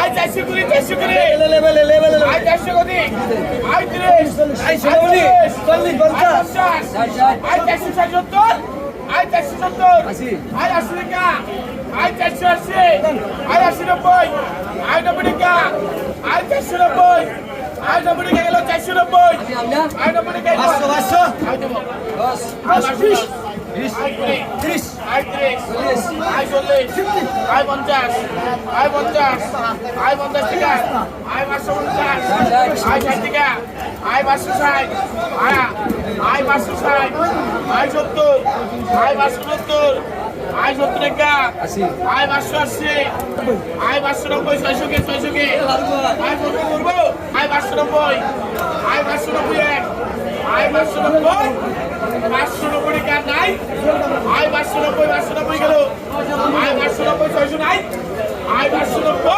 আয় 400 করে আয় 400 করে আয় 30 আয় 40 আয় 470 আয় 470 আয় 80 টাকা আয় 480 আয় 80 আয় 90 টাকা আয় 490 আয় 90 টাকা গেল 490 আয় 90 টাকা 500 আয় দেব 10 আয় 30 আয় 40 আয় 50 আয় 50 আয় 50 টাকা আয় 550 আয় 60 টাকা আয় 560 আয় 560 আয় 70 আয় 570 আয় 70 টাকা আয় 580 আয় 590 600 কে আয় কত করব আয় 590 আয় 590 আয় 590 590 টাকা নাই আয় 590 গেল আয় 590 600 নাই আয় 590